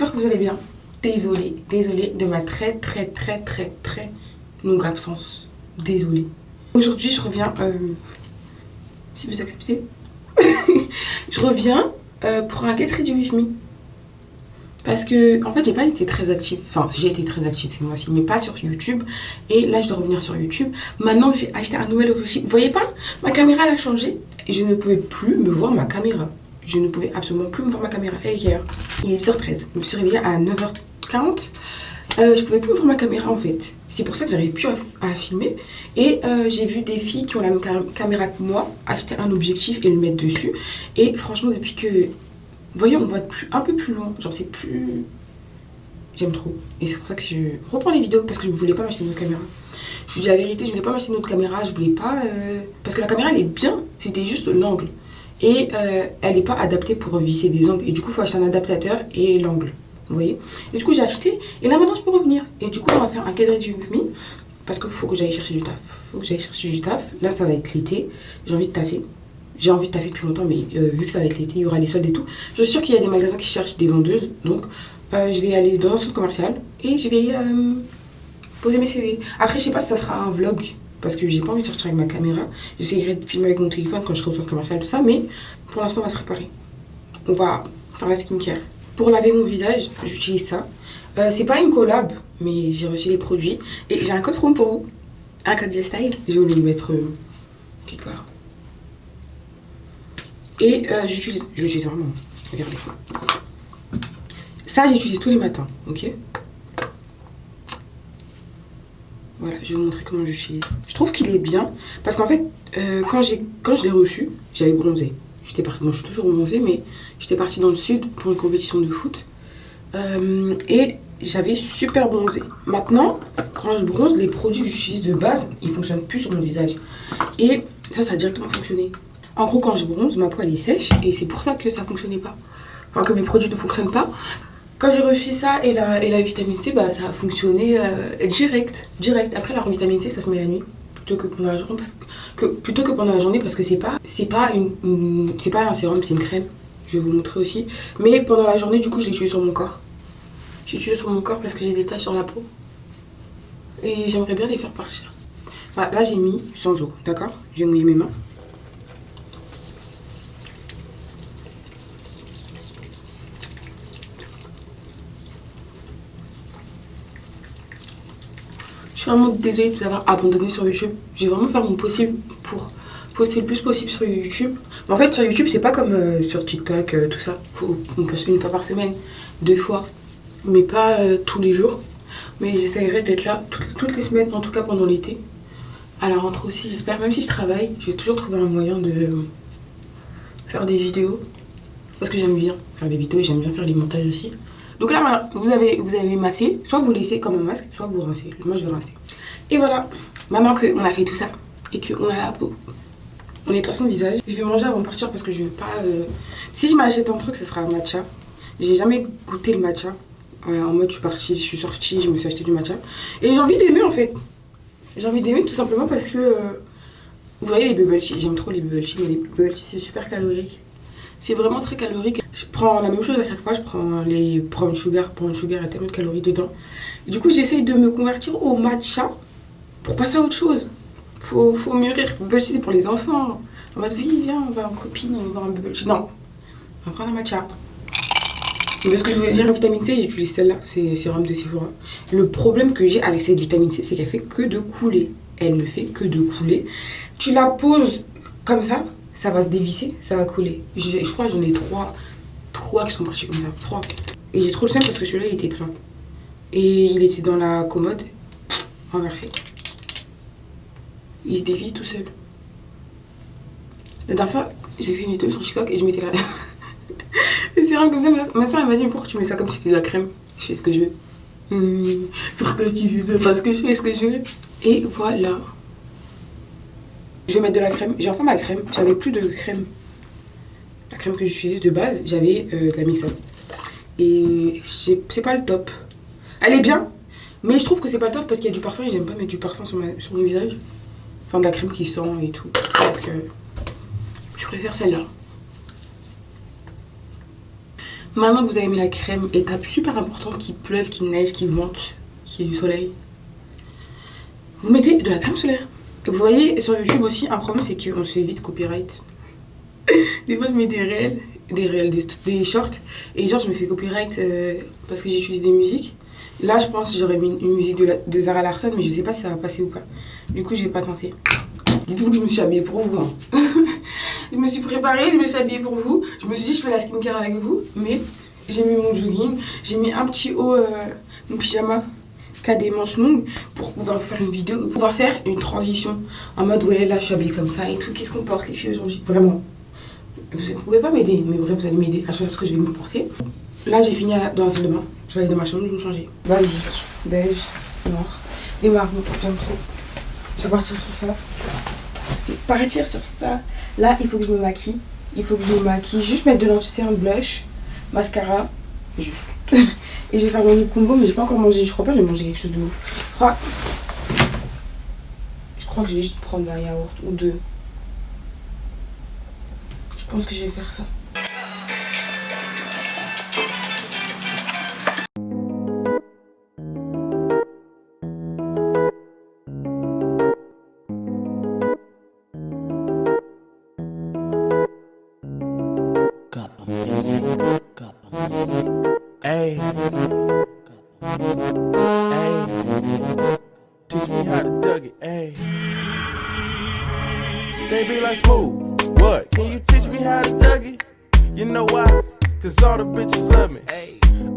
j'espère que vous allez bien. Désolée de ma très longue absence. Désolée. Aujourd'hui, je reviens... si vous acceptez. Je reviens pour un Get Ready With Me. Parce que, en fait, j'ai pas été très active. Enfin, j'ai été très active ces mois-ci, mais pas sur YouTube. Et là, je dois revenir sur YouTube. Maintenant, j'ai acheté un nouvel objectif. Vous voyez pas? Ma caméra, elle a changé. Et je ne pouvais plus me voir ma caméra. Je ne pouvais absolument plus me voir ma caméra. Elle est quelle heure? Il est 10h13. Je me suis réveillée à 9h40. Je pouvais plus me voir ma caméra en fait. C'est pour ça que j'arrivais plus à filmer. Et j'ai vu des filles qui ont la même caméra que moi acheter un objectif et le mettre dessus. Et franchement, depuis que... Vous voyez, on voit un peu plus loin. Genre, c'est plus... J'aime trop. Et c'est pour ça que je reprends les vidéos parce que je ne voulais pas m'acheter une autre caméra. Je vous dis la vérité, je voulais pas m'acheter une autre caméra. Je voulais pas... Parce que la caméra, elle est bien. C'était juste l'angle. Et elle n'est pas adaptée pour visser des angles. Et du coup, il faut acheter un adaptateur et l'angle. Vous voyez? Et du coup, j'ai acheté. Et là, maintenant, je peux revenir. Et du coup, on va faire un Get Ready With Me. Parce qu'il faut que j'aille chercher du taf. Là, ça va être l'été. J'ai envie de taffer. J'ai envie de taffer depuis longtemps. Mais vu que ça va être l'été, il y aura les soldes et tout. Je suis sûre qu'il y a des magasins qui cherchent des vendeuses. Donc, je vais aller dans un centre commercial. Et je vais poser mes CV. Après, je sais pas si ça sera un vlog. Parce que j'ai pas envie de sortir avec ma caméra. J'essayerai de filmer avec mon téléphone quand je serai au centre commercial, tout ça. Mais pour l'instant, on va se préparer. On va faire la skincare. Pour laver mon visage, j'utilise ça. C'est pas une collab, mais j'ai reçu les produits. Et j'ai un code promo pour vous. Un code style. J'ai oublié de le mettre quelque part. Et j'utilise vraiment. Regardez. Ça, j'utilise tous les matins. Ok? Voilà, je vais vous montrer comment j'utilise. Je trouve qu'il est bien. Parce qu'en fait, quand je l'ai reçu, j'avais bronzé. J'étais partie, moi je suis toujours bronzée, mais j'étais partie dans le sud pour une compétition de foot. Et j'avais super bronzé. Maintenant, quand je bronze, les produits que j'utilise de base, ils fonctionnent plus sur mon visage. Et ça a directement fonctionné. En gros, quand je bronze, ma peau elle est sèche et c'est pour ça que ça fonctionnait pas. Enfin, que mes produits ne fonctionnent pas. Quand j'ai reçu ça et la vitamine C, bah ça a fonctionné direct. Après la vitamine C, ça se met la nuit plutôt que pendant la journée parce que c'est pas un sérum, c'est une crème. Je vais vous montrer aussi. Mais pendant la journée, du coup, je l'ai utilisé sur mon corps. J'ai utilisé sur mon corps parce que j'ai des taches sur la peau. Et j'aimerais bien les faire partir. Voilà, là, j'ai mis sans eau, d'accord? J'ai mouillé mes mains. Je suis vraiment désolée de vous avoir abandonné sur YouTube. Je vais vraiment faire mon possible pour poster le plus possible sur YouTube. Mais en fait, sur YouTube, c'est pas comme sur TikTok, tout ça. On poste une fois par semaine, 2 fois, mais pas tous les jours. Mais j'essaierai d'être là toutes les semaines, en tout cas pendant l'été. À la rentrée aussi, j'espère. Même si je travaille, j'ai toujours trouvé un moyen de faire des vidéos. Parce que j'aime bien faire des vidéos et j'aime bien faire les montages aussi. Donc là, voilà, vous avez massé. Soit vous laissez comme un masque, soit vous rincez. Moi, je vais rincer. Et voilà, maintenant qu'on a fait tout ça et qu'on a la peau, on nettoie son visage. Je vais manger avant de partir parce que je veux pas... Si je m'achète un truc, ce sera un matcha. J'ai jamais goûté le matcha. En mode, je suis sortie, je me suis acheté du matcha. Et j'ai envie d'aimer en fait. J'ai envie d'aimer tout simplement parce que... vous voyez les bubble tea, j'aime trop les bubble tea, mais les bubble tea c'est super calorique. C'est vraiment très calorique. Je prends la même chose à chaque fois, je prends les brown sugar. Brown sugar, il y a tellement de calories dedans. Et du coup, j'essaye de me convertir au matcha pour passer à autre chose. Faut mûrir. Bubble tea, c'est pour les enfants. En mode, oui, viens, on va en copine, on va voir un bubble tea. Non, on va prendre un matcha. Mais ce que je voulais dire, la vitamine C, j'utilise celle-là, c'est sérum de Sephora. Le problème que j'ai avec cette vitamine C, c'est qu'elle fait que de couler. Elle ne fait que de couler. Tu la poses comme ça va se dévisser, ça va couler. Je crois que j'en ai 3 qui sont partis comme ça. 3. Et j'ai trop le seum parce que celui-là, il était plein. Et il était dans la commode, renversé. Il se dévisse tout seul. La dernière fois, j'ai fait une vidéo sur TikTok et je mettais la... le sérum comme ça. Ma soeur, elle m'a dit, pourquoi tu mets ça comme si c'était de la crème? Je fais ce que je veux. Pourquoi tu fais ça? Parce que je fais ce que je veux. Et voilà. Je vais mettre de la crème. J'ai enfin ma crème. J'avais plus de crème. La crème que j'utilise de base, j'avais de la Mix-Up. Et c'est pas le top. Elle est bien, mais je trouve que c'est pas top parce qu'il y a du parfum et j'aime pas mettre du parfum sur mon visage. Enfin, de la crème qui sent et tout. Donc, je préfère celle-là. Maintenant que vous avez mis la crème, étape super importante, qu'il pleuve, qu'il neige, qu'il vente, qu'il y ait du soleil, vous mettez de la crème solaire. Vous voyez, sur YouTube aussi, un problème, c'est qu'on se fait vite copyright. Des fois, je mets des shorts, et genre, je me fais copyright parce que j'utilise des musiques. Là, je pense que j'aurais mis une musique de Zara Larsson, mais je sais pas si ça va passer ou pas. Du coup, je vais pas tenter. Dites-vous que je me suis habillée pour vous. Hein. Je me suis préparée, je me suis habillée pour vous. Je me suis dit, je fais la skincare avec vous, mais j'ai mis mon jogging, j'ai mis un petit haut, mon pyjama qui a des manches longues pour pouvoir faire une vidéo, pour pouvoir faire une transition en mode ouais, là, je suis habillée comme ça et tout. Qu'est-ce qu'on porte les filles aujourd'hui? Vraiment. Vous pouvez pas m'aider, mais bref, vous allez m'aider à choisir ce que je vais me porter. Là, j'ai fini dans la salle de bain. Je vais aller dans ma chambre, je vais me changer. Basique, beige, noir et marron, j'aime trop. Je vais partir sur ça. Je vais partir sur ça. Là, il faut que je me maquille. Il faut que je me maquille. Juste mettre de l'anti-cerne, blush, mascara. Juste. Et je vais faire mon lip combo, mais j'ai pas encore mangé. Je crois pas que j'ai mangé quelque chose de ouf. Je crois que je vais juste prendre un yaourt ou deux. Je pense que je vais faire ça. Hey, hey, teach me how to dug it, hey. They be like, Smooth, what? Can you teach me how to dug it? You know why? Cause all the bitches love me.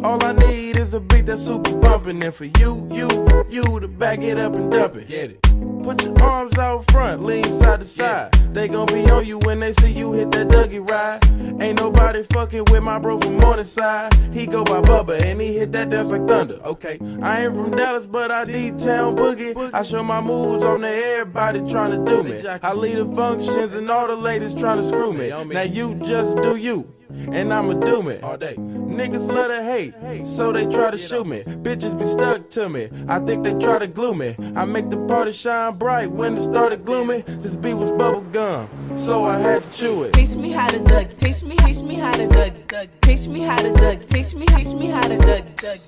All I need is a beat that's super bumpin'. And for you to back it up and dump it. Get it. Put your arms out front, lean side to side. They gon' be on you when they see you hit that Dougie ride. Ain't nobody fucking with my bro from Morningside. He go by Bubba and he hit that dance like thunder. Okay, I ain't from Dallas, but I D-Town boogie. I show my moves on to everybody tryna do me. I lead the functions and all the ladies tryna screw me. Now you just do you. And I'ma do me all day. Niggas love to hate, so they try to shoot me. Bitches be stuck to me, I think they try to glue me. I make the party shine bright when it started gloomy. This beat was bubble gum, so I had to chew it. Taste me how to duck, taste me how to duck, taste me how to duck, taste me how to duck.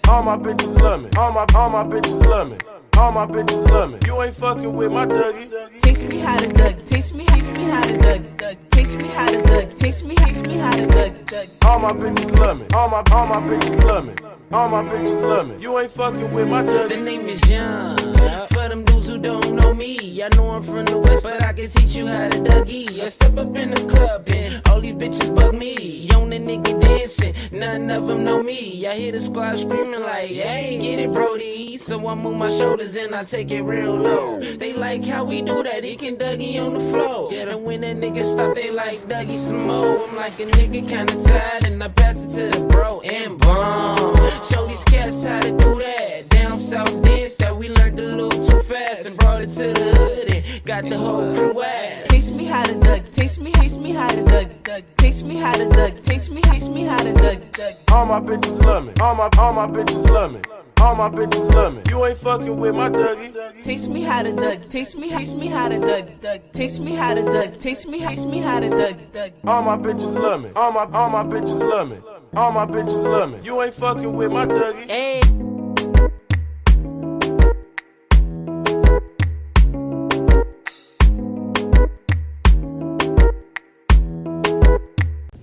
All my bitches love me, all my bitches love me. All my bitches love me. You ain't fucking with my Dougie. Taste me how to duck, taste me how to duck, taste me how to duck, taste me how to duck. All my bitches love me. All my bitches love me. All my bitches love me. You ain't fucking with my Dougie. The name is Young. For them dudes who don't know me, I know I'm from the West, but I can teach you how to Dougie. I step up in the club and all these bitches bug me. On the nigga dancing, none of them know me. I hear the squad screaming like, hey, get it, Brody. So I move my shoulders and I take it real low. They like how we do that, he can Dougie on the floor. And when that nigga stop, they like Dougie some more. I'm like a nigga kinda tired and I pass it to the bro and boom. Show these cats how to do that. Down south dance that we learned a little too fast and brought it to the hood and got the whole crew ass. Taste me how to duck, taste me how to duck, taste me how to duck, taste me how to duck. All my bitches love me. All my bitches love me. All my bitches love me. You ain't fucking with my Dougie. Taste me how to duck, taste me how to duck, taste me how to duck, taste me how to duck. All my bitches love me. All my bitches love me. All my bitches love me. You ain't fucking with my Dougie. Hey.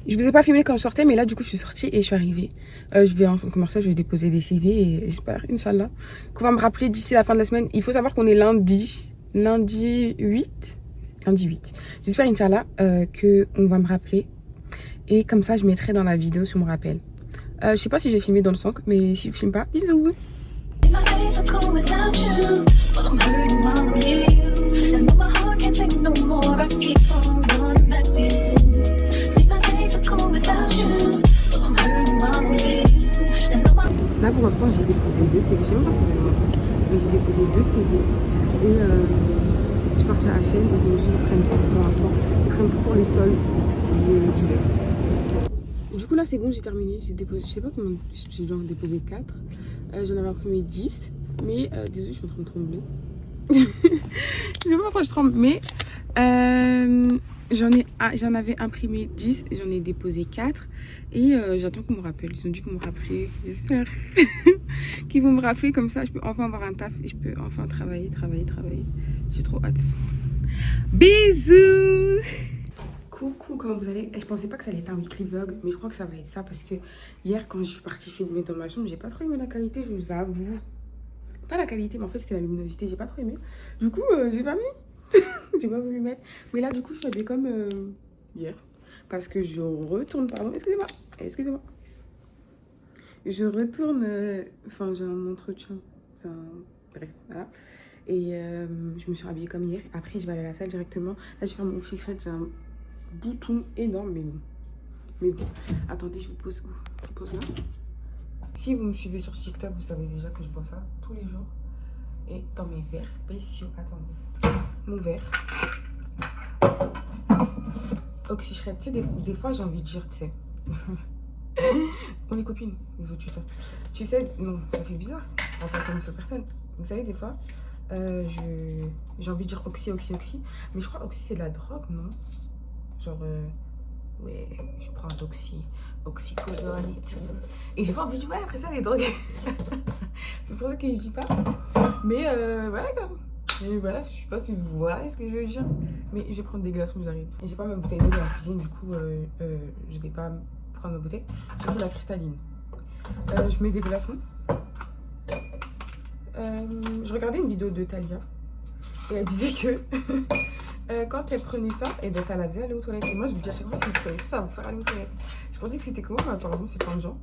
Je vous ai pas filmé quand je sortais, mais là du coup je suis sortie et je suis arrivée. Je vais en centre commercial, je vais déposer des CV et j'espère, Inch'Allah, qu'on va me rappeler d'ici la fin de la semaine. Il faut savoir qu'on est lundi 8. J'espère, Inch'Allah, qu'on va me rappeler. Et comme ça, je mettrai dans la vidéo si on me rappelle. Je sais pas si je vais filmer dans le centre, mais si je filme pas, bisous. Là pour l'instant j'ai déposé 2 CV, je sais même pas si vous allez voir, mais j'ai déposé 2 CV et je suis partie à H&M, ils ont dit qu'ils prennent pas pour l'instant, ils prennent que pour les soldes d'hiver. Du coup là c'est bon, j'ai terminé, j'ai déposé, je sais pas comment, j'ai genre déposé 4, j'en avais imprimé 10, mais désolé je suis en train de trembler. Je sais pas pourquoi je tremble, mais J'en avais imprimé 10, j'en ai déposé 4 et j'attends qu'on me rappelle. Ils ont dit qu'on me rappeler, j'espère qu'ils vont me rappeler, comme ça je peux enfin avoir un taf et je peux enfin travailler. J'ai trop hâte. Bisous. Coucou, comment vous allez? Je pensais pas que ça allait être un weekly vlog, mais je crois que ça va être ça parce que hier quand je suis partie filmer dans ma chambre, j'ai pas trop aimé la qualité, je vous avoue. Pas la qualité, mais en fait c'était la luminosité, j'ai pas trop aimé. Du coup, j'ai pas mis. J'ai pas voulu mettre. Mais là, du coup, je suis habillée comme hier. Parce que je retourne. Pardon, excusez-moi. Je retourne. Enfin, j'ai un entretien. Bref, voilà. Et je me suis habillée comme hier. Après, je vais aller à la salle directement. Là, je vais faire mon secret. J'ai un bouton énorme, mais bon. Attendez, je vous pose où? Je vous pose là. Si vous me suivez sur TikTok, vous savez déjà que je bois ça tous les jours. Et dans mes verres spéciaux. Attendez. Mon verre. Oxyshred. Tu sais, des fois, j'ai envie de dire, tu sais. On est copines. Je vous tutoie. Tu sais, non, ça fait bizarre. On parle comme sur personne. Vous savez, des fois, j'ai envie de dire oxy. Mais je crois oxy, c'est de la drogue, non? Genre, ouais, je prends oxycodone et tout. Et j'ai pas envie de dire, ouais, après ça, les drogues. C'est pour ça que je dis pas. Mais voilà, comme. Et voilà, je sais pas si vous voyez ce que je veux dire. Mais je vais prendre des glaçons, j'arrive. Et j'ai pas ma bouteille d'eau dans la cuisine, du coup, je vais pas prendre ma bouteille. J'ai pris la cristalline. Je mets des glaçons. Je regardais une vidéo de Talia. Et elle disait que quand elle prenait ça, et ben ça la faisait aller aux toilettes. Et moi, je me dis à chaque fois, si vous prenez ça va vous faire aller aux toilettes. Je pensais que c'était comment, mais apparemment, c'est plein de gens.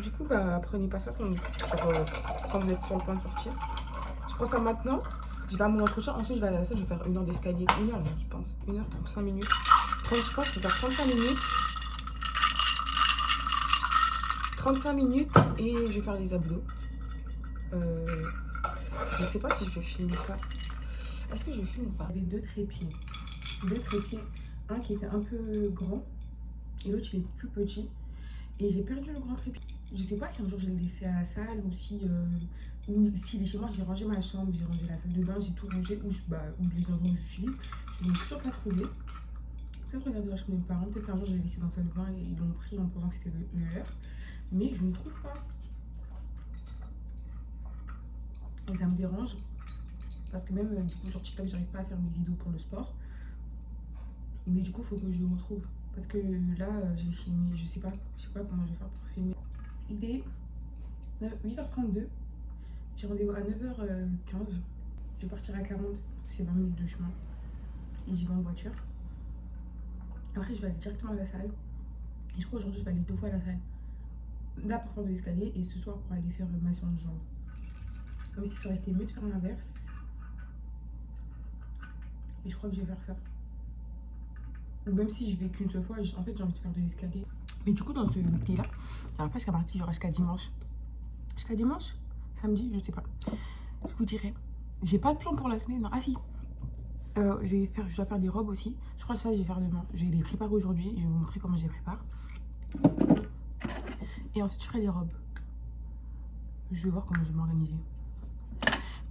Du coup, bah, prenez pas ça quand vous êtes sur le point de sortir. Je prends ça maintenant. Je vais à mon entretien, ensuite je vais aller à la salle, je vais faire 1 heure d'escalier. 1 heure, je pense. 1 heure, 35 minutes. Je pense que je vais faire 35 minutes. 35 minutes et je vais faire les abdos. Je sais pas si je vais filmer ça. Est-ce que je filme ou pas? Avec 2 trépieds. 2 trépieds. Un qui était un peu grand et l'autre il est plus petit. Et j'ai perdu le grand trépied. Je sais pas si un jour je l'ai laissé à la salle ou si il est chez moi. J'ai rangé ma chambre, j'ai rangé la salle de bain, j'ai tout rangé où les endroits où j'utilise. Je n'ai toujours pas trouvé. Peut-être regarder la chambre de mes parents. Peut-être un jour je l'ai laissé dans la salle de bain et ils l'ont pris en pensant que c'était le leur. Mais je ne trouve pas. Et ça me dérange. Parce que même du coup sur TikTok, j'arrive pas à faire des vidéos pour le sport. Mais du coup, il faut que je le retrouve. Parce que là, j'ai filmé, je sais pas comment je vais faire pour filmer. Il est 8h32. J'ai rendez-vous à 9h15. Je vais partir à 40. C'est 20 minutes de chemin. Et j'y vais en voiture. Après, je vais aller directement à la salle. Et je crois aujourd'hui, je vais aller 2 fois à la salle. Là, pour faire de l'escalier. Et ce soir, pour aller faire massage de jambes. Même si ça aurait été mieux de faire l'inverse. Et je crois que je vais faire ça. Ou même si je vais qu'une seule fois, en fait j'ai envie de faire de l'escalier. Mais du coup dans ce week-end là, il y aura presque partie genre jusqu'à dimanche. Jusqu'à dimanche? Samedi? Je sais pas. Je vous dirai. J'ai pas de plan pour la semaine. Non. Ah si. Je dois faire des robes aussi. Je crois que ça je vais faire demain. Je vais les préparer aujourd'hui. Je vais vous montrer comment je les prépare. Et ensuite je ferai les robes. Je vais voir comment je vais m'organiser.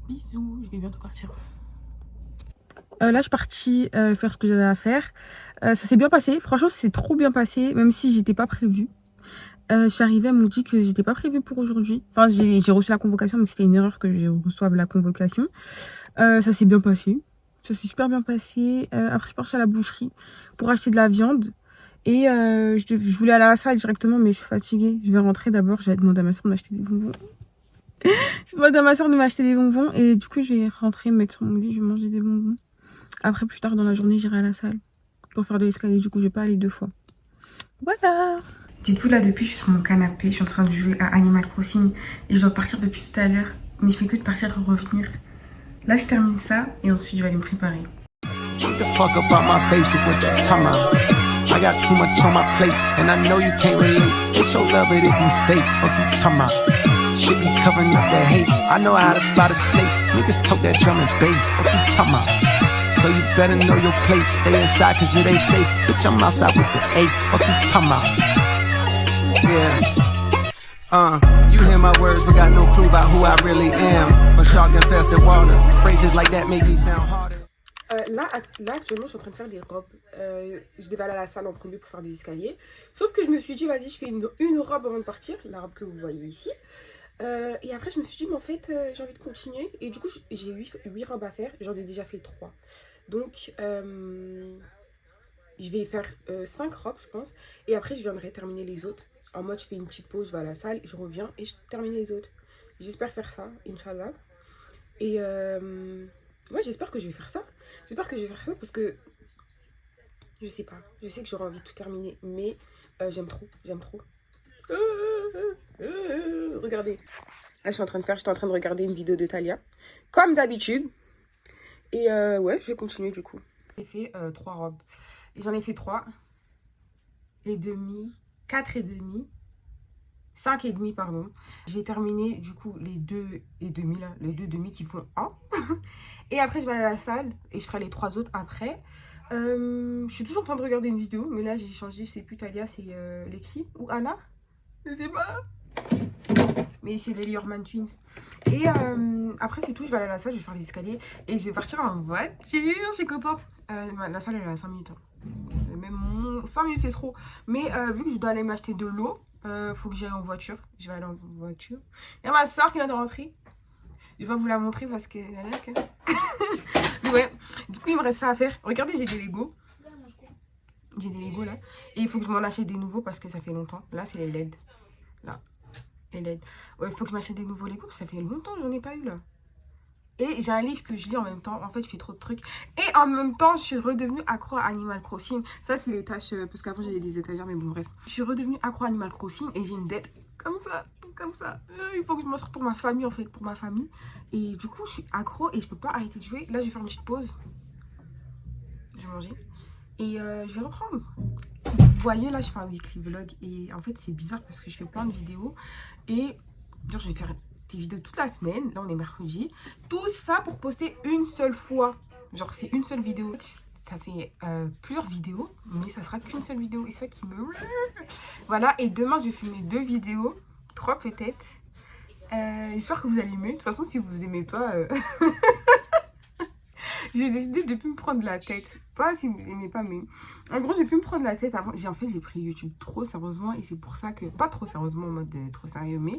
Bisous, je vais bientôt partir. Là, je suis partie faire ce que j'avais à faire. Ça s'est bien passé. Franchement, c'est trop bien passé, même si j'étais pas prévue. Je suis arrivée, elle m'a dit que j'étais pas prévue pour aujourd'hui. Enfin, j'ai reçu la convocation, donc c'était une erreur que je reçoive la convocation. Ça s'est bien passé. Ça s'est super bien passé. Après, je suis partie à la boucherie pour acheter de la viande. Et je voulais aller à la salle directement, mais je suis fatiguée. Je vais rentrer d'abord. J'avais demandé à ma soeur de m'acheter des bonbons. J'ai demandé à ma soeur de m'acheter des bonbons. Et du coup, je vais rentrer, me mettre sur mon lit, je vais manger des bonbons. Après, plus tard dans la journée, j'irai à la salle pour faire de l'escalier. Du coup, je vais pas aller 2 fois. Voilà. Dites-vous, là, depuis, je suis sur mon canapé. Je suis en train de jouer à Animal Crossing. Et je dois partir depuis tout à l'heure. Mais je fais que de partir et revenir. Là, je termine ça. Et ensuite, je vais aller me préparer. Get the fuck up out my face with what you talking about. I got too much on my plate. And I know you can't relate. It's your love it if you fake. Fuck you talking about. Shit be covering up the hate. I know how to spot a snake. Niggas talk that drum and bass. Fuck you talking about. So you better know your place. Stay inside cause it ain't safe. Bitch, I'm outside with the eights. Fuck you talking about. Yeah. You hear my words but got no clue about who I really am. From shark infested waters. Phrases like that make me sound harder. Là, actuellement, je suis en train de faire des robes. Je devais aller à la salle en premier pour faire des escaliers. Sauf que je me suis dit, vas-y, je fais une robe avant de partir. La robe que vous voyez ici. Et après, je me suis dit, mais en fait, j'ai envie de continuer. Et du coup, j'ai 8 robes à faire. J'en ai déjà fait 3. Donc, je vais faire 5 robes, je pense. Et après, je viendrai terminer les autres. En mode, je fais une petite pause, je vais à la salle, je reviens et je termine les autres. J'espère faire ça, Inch'Allah. Et ouais, j'espère que je vais faire ça. J'espère que je vais faire ça parce que je sais pas. Je sais que j'aurai envie de tout terminer, mais j'aime trop, j'aime trop. Regardez. Là, j'étais en train de regarder une vidéo de Talia, comme d'habitude. Et ouais, je vais continuer du coup. J'ai fait 3 robes. J'en ai fait 3 et demi, 4 et demi, 5 et demi, pardon. Je vais terminer du coup les 2 et demi là, les 2 demi qui font 1. Et après, je vais aller à la salle et je ferai les 3 autres après. Je suis toujours en train de regarder une vidéo, mais là j'ai changé, c'est plus Talia, c'est Lexi ou Anna, je sais pas. Mais c'est les Liorman Twins. Et après c'est tout, je vais aller à la salle, je vais faire les escaliers et je vais partir en voiture, je suis contente. La salle elle est à 5 minutes. Même 5 minutes c'est trop. Mais vu que je dois aller m'acheter de l'eau, faut que j'aille en voiture. Je vais aller en voiture. Il y a ma soeur qui vient de rentrer. Je vais vous la montrer parce que... ouais, du coup il me reste ça à faire. Regardez, j'ai des Lego. J'ai des Lego là. Et il faut que je m'en achète des nouveaux parce que ça fait longtemps. Là c'est les LED. Là. Les LED. Ouais, il faut que je m'achète des nouveaux Lego parce que ça fait longtemps que j'en ai pas eu là. Et j'ai un livre que je lis en même temps. En fait, je fais trop de trucs. Et en même temps, je suis redevenue accro à Animal Crossing. Ça, c'est les tâches... parce qu'avant, j'avais des étagères, mais bon, bref. Je suis redevenue accro à Animal Crossing et j'ai une dette comme ça. Comme ça. Il faut que je m'en sorte pour ma famille, en fait. Pour ma famille. Et du coup, je suis accro et je peux pas arrêter de jouer. Là, je vais faire une petite pause. Je vais manger. Et je vais reprendre. Vous voyez, là, je fais un weekly vlog. Et en fait, c'est bizarre parce que je fais plein de vidéos. Et genre, je vais faire... des vidéos toute la semaine, là on est mercredi, tout ça pour poster une seule fois, genre c'est une seule vidéo, ça fait plusieurs vidéos, mais ça sera qu'une seule vidéo, et ça qui me... Voilà, et demain je vais filmer 2 vidéos, 3 peut-être, j'espère que vous allez aimer, de toute façon si vous aimez pas, j'ai décidé de ne plus me prendre la tête. Pas si vous aimez pas, mais en gros, j'ai pu me prendre la tête avant. En fait, j'ai pris YouTube trop sérieusement et c'est pour ça que... Pas trop sérieusement en mode trop sérieux, mais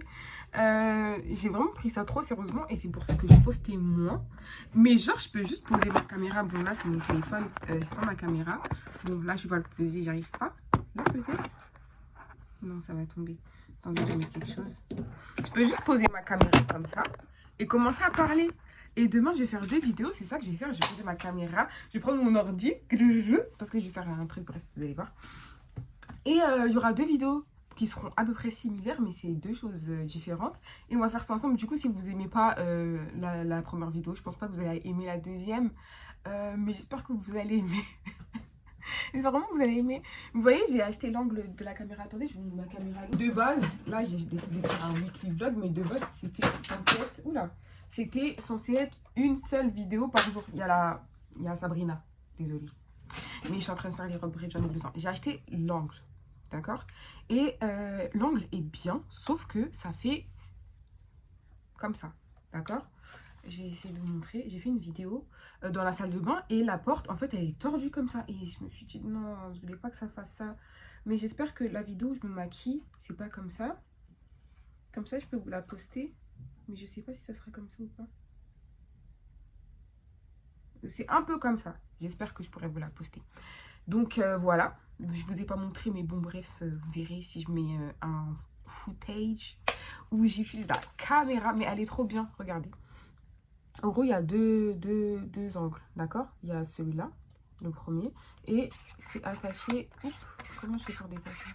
j'ai vraiment pris ça trop sérieusement et c'est pour ça que je postais moins. Mais genre, je peux juste poser ma caméra. Bon, là, c'est mon téléphone. C'est pas ma caméra. Bon, là, je vais pas le poser. J'arrive pas. Là, peut-être. Non, ça va tomber. Attendez, je vais mettre quelque chose. Je peux juste poser ma caméra comme ça et commencer à parler. Et demain, je vais faire 2 vidéos. C'est ça que je vais faire. Je vais poser ma caméra. Je vais prendre mon ordi. Parce que je vais faire un truc. Bref, vous allez voir. Et il y aura 2 vidéos qui seront à peu près similaires. Mais c'est 2 choses différentes. Et on va faire ça ensemble. Du coup, si vous n'aimez pas la première vidéo, je pense pas que vous allez aimer la deuxième. Mais j'espère que vous allez aimer. J'espère vraiment que vous allez aimer. Vous voyez, j'ai acheté l'angle de la caméra. Attendez, je vais vous montrer ma caméra. De base, là, j'ai décidé de faire un weekly vlog. Mais de base, c'était censé être... Oula! C'était censé être une seule vidéo par jour. Il y a Sabrina. Désolée. Mais je suis en train de faire les robes, bref, j'en ai besoin. J'ai acheté l'angle. D'accord? Et l'angle est bien, sauf que ça fait comme ça. D'accord? Je vais essayer de vous montrer. J'ai fait une vidéo dans la salle de bain et la porte, en fait, elle est tordue comme ça. Et je me suis dit, non, je voulais pas que ça fasse ça. Mais j'espère que la vidéo où je me maquille, c'est pas comme ça. Comme ça, je peux vous la poster. Mais je sais pas si ça sera comme ça ou pas. C'est un peu comme ça. J'espère que je pourrai vous la poster. Donc voilà. Je vous ai pas montré, mais bon, bref, vous verrez si je mets un footage où j'utilise la caméra. Mais elle est trop bien, regardez. En gros, il y a deux angles, d'accord? Il y a celui-là, le premier. Et c'est attaché... Oups, comment je fais pour détacher?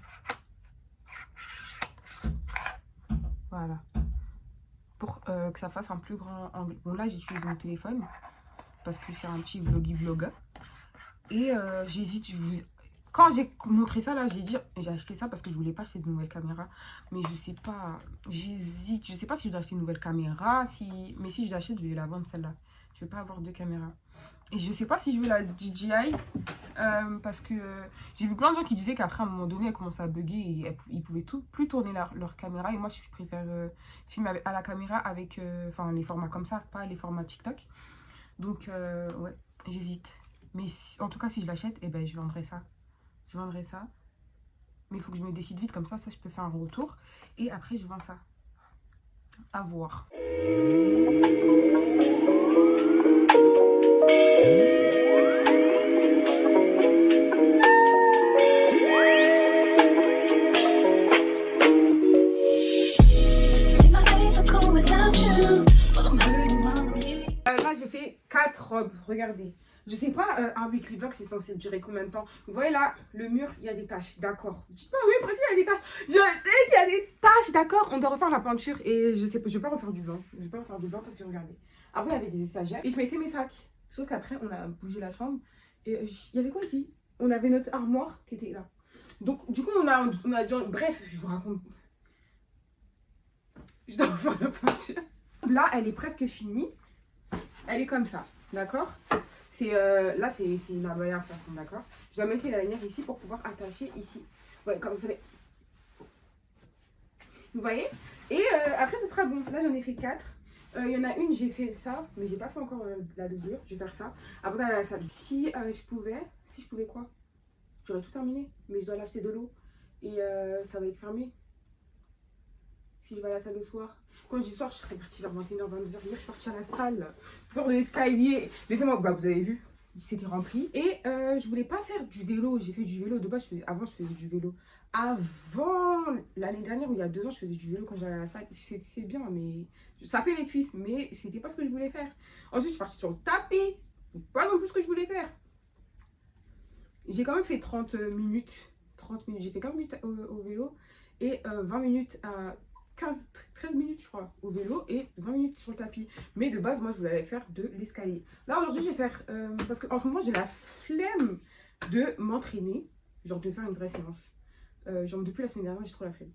Voilà. Pour que ça fasse un plus grand angle. Bon, là, j'utilise mon téléphone parce que c'est un petit vloggy-vlogger. Et j'hésite. Quand j'ai montré ça, là, j'ai acheté ça parce que je voulais pas acheter de nouvelles caméras. Mais je sais pas. J'hésite. Je sais pas si je dois acheter une nouvelle caméra. Mais si je l'achète, je vais la vendre celle-là. Je vais pas avoir 2 caméras. Et je sais pas si je veux la DJI. Parce que j'ai vu plein de gens qui disaient qu'après, à un moment donné, elle commençait à bugger et ils pouvaient plus tourner leur caméra. Et moi, je préfère filmer à la caméra avec les formats comme ça, pas les formats TikTok. Donc, ouais. J'hésite. Mais en tout cas, si je l'achète, eh ben, je vendrai ça. Je vendrai ça. Mais il faut que je me décide vite, comme ça, je peux faire un retour. Et après, je vends ça. À voir. Là, j'ai fait 4 robes. Regardez. Je sais pas, un weekly vlog, c'est censé durer combien de temps. Vous voyez là, le mur, il y a des taches. D'accord. Je dis pas, oui, après, il y a des taches. Je sais qu'il y a des taches, d'accord. On doit refaire la peinture et je sais pas, je vais pas refaire du blanc. Je vais pas refaire du blanc parce que regardez. Avant, il y avait des étagères et je mettais mes sacs. Sauf qu'après, on a bougé la chambre. Et il y avait quoi ici? On avait notre armoire qui était là. Donc, du coup, on a dit, bref, je vous raconte. Je dois refaire la peinture. Là, elle est presque finie. Elle est comme ça, d'accord? Là, c'est une abaya à façon, d'accord? Je dois mettre la lanière ici pour pouvoir attacher ici. Ouais, comme ça. Vous voyez? Et après, ce sera bon. Là, j'en ai fait 4. Il y en a une, j'ai fait ça, mais j'ai pas fait encore la doublure. Je vais faire ça avant d'aller à la salle. Si je pouvais quoi? J'aurais tout terminé, mais je dois l'acheter de l'eau. Et ça va être fermé. Si je vais à la salle le soir. Quand je dis soir, je serais partie vers 21h, 22h. Hier, je suis partie à la salle pour faire de l'escalier. Laissez-moi, bah, vous avez vu, c'était rempli. Et je voulais pas faire du vélo. J'ai fait du vélo. De base, avant, je faisais du vélo. Avant, l'année dernière ou il y a 2 ans, je faisais du vélo quand j'allais à la salle. C'est bien, mais ça fait les cuisses. Mais c'était pas ce que je voulais faire. Ensuite, je suis partie sur le tapis. Pas non plus ce que je voulais faire. J'ai quand même fait 30 minutes. 30 minutes. J'ai fait 15 minutes au vélo et 20 minutes à 13 minutes je crois au vélo et 20 minutes sur le tapis. Mais de base, moi je voulais faire de l'escalier. Là aujourd'hui, je vais faire parce qu'en ce moment j'ai la flemme de m'entraîner, genre de faire une vraie séance. Genre depuis la semaine dernière, j'ai trop la flemme.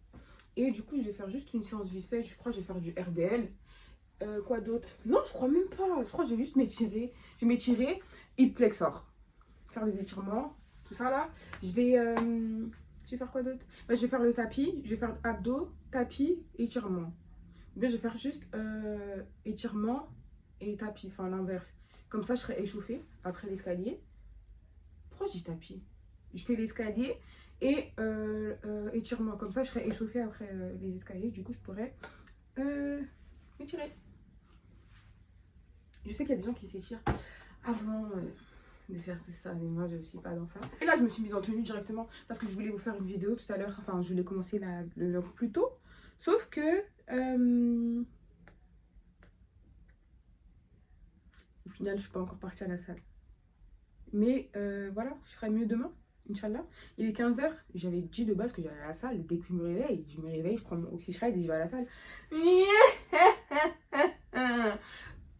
Et du coup, je vais faire juste une séance vite fait. Je crois que je vais faire du RDL. Quoi d'autre? Non, je crois même pas. Je crois que je vais juste m'étirer. Je vais m'étirer, hip flexor. Faire des étirements, tout ça là. Je vais faire quoi d'autre? Bah, je vais faire le tapis, je vais faire abdos, tapis, étirement. Ou bien je vais faire juste étirement et tapis, enfin l'inverse. Comme ça, je serai échauffée après l'escalier. Pourquoi je dis tapis? Je fais l'escalier et étirement. Comme ça, je serai échauffée après les escaliers. Du coup, je pourrais m'étirer. Je sais qu'il y a des gens qui s'étirent avant de faire tout ça, mais moi je suis pas dans ça. Et là je me suis mise en tenue directement parce que je voulais vous faire une vidéo tout à l'heure, enfin je voulais commencer le vlog plus tôt, sauf que au final je suis pas encore partie à la salle, mais voilà, je ferai mieux demain, Inch'Allah. Il est 15h, j'avais dit de base que j'allais à la salle. Dès que je me réveille, je prends mon oxychride et je vais à la salle.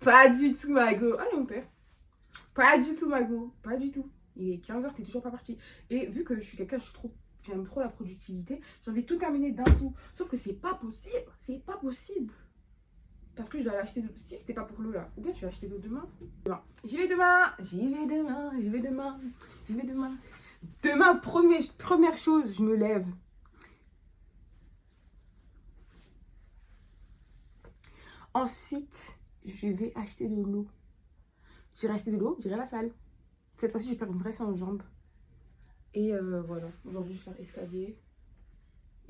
Pas du tout, Mago. Ah mon père. Pas du tout, Mago, pas du tout. Il est 15h, t'es toujours pas parti. Et vu que je suis quelqu'un, j'aime trop la productivité, j'ai envie de tout terminer d'un coup. Sauf que c'est pas possible, parce que je dois l'acheter, si c'était pas pour l'eau là, ou bien je vais acheter l'eau demain. J'y vais demain. Demain, première chose, je me lève. Ensuite, je vais acheter de l'eau. J'irai acheter de l'eau, j'irai à la salle. Cette fois-ci, je vais faire une vraie séance jambes. Et voilà. Aujourd'hui, je vais faire escalier.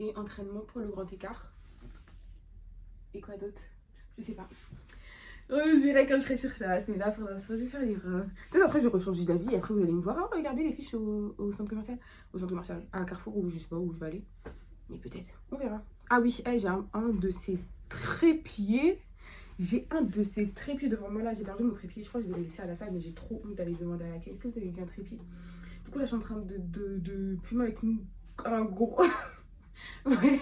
Et entraînement pour le grand écart. Et quoi d'autre? Je sais pas. Je verrai quand je serai sur place. Mais là, pour l'instant, je vais faire les robes. Peut-être après, je vais changer d'avis. Et après, vous allez me voir. Oh, regardez les fiches au centre commercial. Au centre commercial. À Carrefour, ou je sais pas où je vais aller. Mais peut-être. On verra. Ah oui, j'ai un de ces trépieds. J'ai un de ces trépieds devant moi là, j'ai perdu mon trépied, je crois que je vais le laisser à la salle, mais j'ai trop honte d'aller demander à l'accueil. Est-ce que vous avez vu un trépied? Du coup là je suis en train de fumer avec un gros... ouais,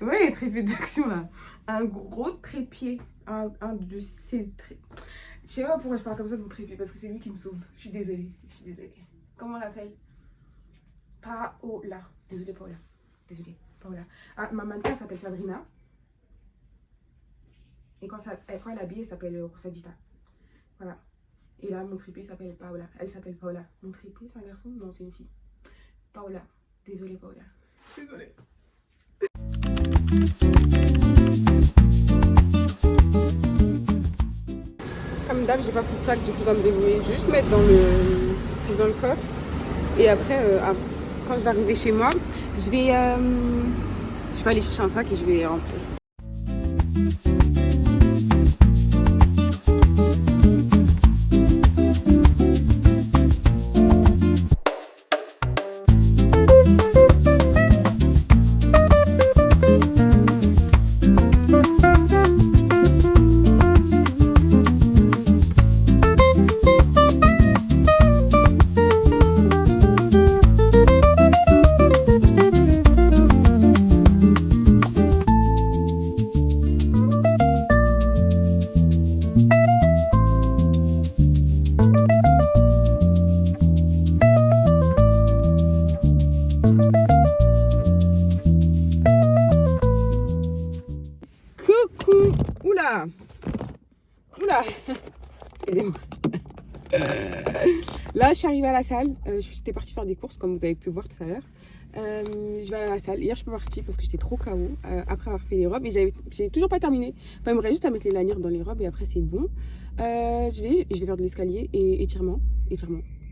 les trépieds d'action là. Un gros trépied, un de ces trépieds. Je sais pas pourquoi je parle comme ça de mon trépied, parce que c'est lui qui me sauve. Je suis désolée. Comment on l'appelle? Paola. Désolée Paola. Ah, ma mannequin s'appelle Sabrina. Et quand elle est habillée, elle s'appelle Rosadita. Voilà. Et là, mon trépied s'appelle Paola. Elle s'appelle Paola. Mon trépied, c'est un garçon? Non, c'est une fille. Paola. Désolée, Paola. Désolée. Comme d'hab, j'ai pas pris de sac, du coup, je dois me débrouiller. Je vais juste mettre dans le coffre. Et après, quand je vais arriver chez moi, je vais aller chercher un sac et je vais remplir. Coucou. Oula. Excusez-moi. Là, je suis arrivée à la salle. J'étais partie faire des courses, comme vous avez pu voir tout à l'heure. Je vais aller à la salle. Hier, je suis pas partie parce que j'étais trop KO après avoir fait les robes. Et j'ai toujours pas terminé. Enfin, il me reste juste à mettre les lanières dans les robes et après, c'est bon. Je vais faire de l'escalier et étirement.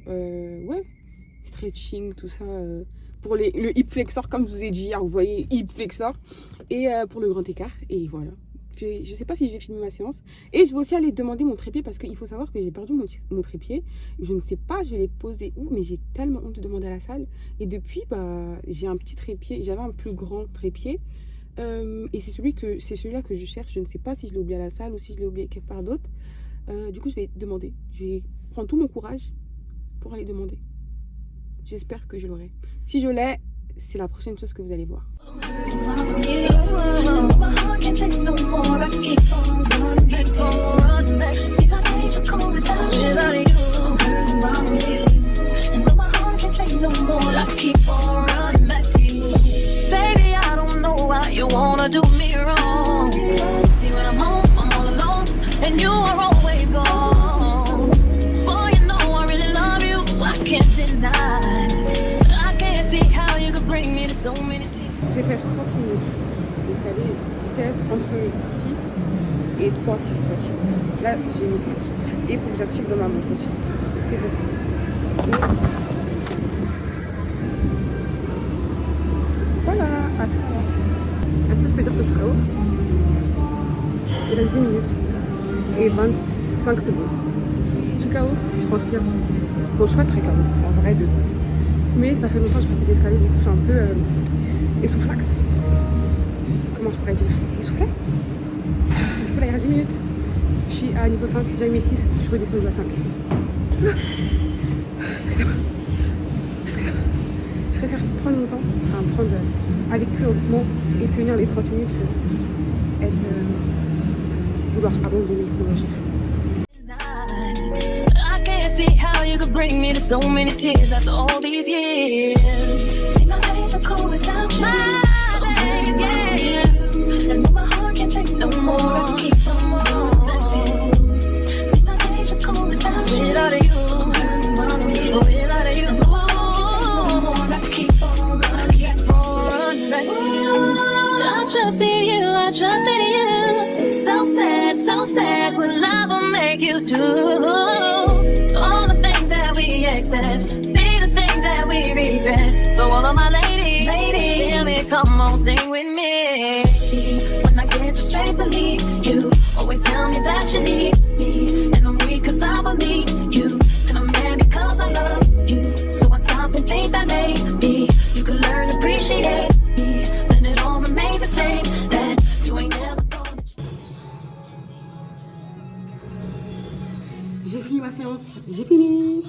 Ouais. Stretching, tout ça. Pour le hip flexor, comme je vous ai dit hier, vous voyez, hip flexor. Et pour le grand écart. Et voilà. Je sais pas si je vais filmer ma séance. Et je vais aussi aller demander mon trépied parce qu'il faut savoir que j'ai perdu mon trépied. Je ne sais pas, je l'ai posé où, mais j'ai tellement honte de demander à la salle. Et depuis, j'ai un petit trépied. J'avais un plus grand trépied. Et c'est celui-là que je cherche. Je ne sais pas si je l'ai oublié à la salle ou si je l'ai oublié quelque part d'autre. Du coup, je vais demander. Je vais prendre tout mon courage pour aller demander. J'espère que je l'aurai. Si je l'ai, c'est la prochaine chose que vous allez voir. Je vais faire 30 minutes d'escalier, vitesse entre 6 et 3 si je fatigue. Là, j'ai mis 5. Et il faut que j'active dans ma montre aussi. C'est bon. Et... voilà, à tout à l'heure. Est-ce que je peux dire que je suis KO? Il reste 10 minutes et 25 secondes. Je suis KO, je transpire. Bon, je suis pas très KO, en vrai de. Mais ça fait longtemps que je fais des escaliers, du coup je suis un peu essoufflax. Comment je pourrais dire? Essoufflé. Du coup là il reste 10 minutes. Je suis à niveau 5, j'ai mis 6, je suis redescendue à 5. Excusez-moi. Je préfère prendre mon temps, aller plus lentement et tenir les 30 minutes que vouloir abandonner pour manger. See how you could bring me to so many tears after all these years. See my days are cold without you. My days, yeah. And my heart can't take no more. I can keep on acting. See my days are cold without you. Without you, without you, I can keep on acting. I trusted you. So sad. What love will make you do. Accept, be the things that we regret. So all of my ladies, hear me, come on, sing with me. See, when I get the strength to leave you, always tell me that you need me. And I'm weak cause I believe you, and I'm mad because I love you. So I stop and think that maybe you could learn to appreciate me. Then it all remains the same, that you ain't never gonna. J'ai fini ma séance, j'ai fini.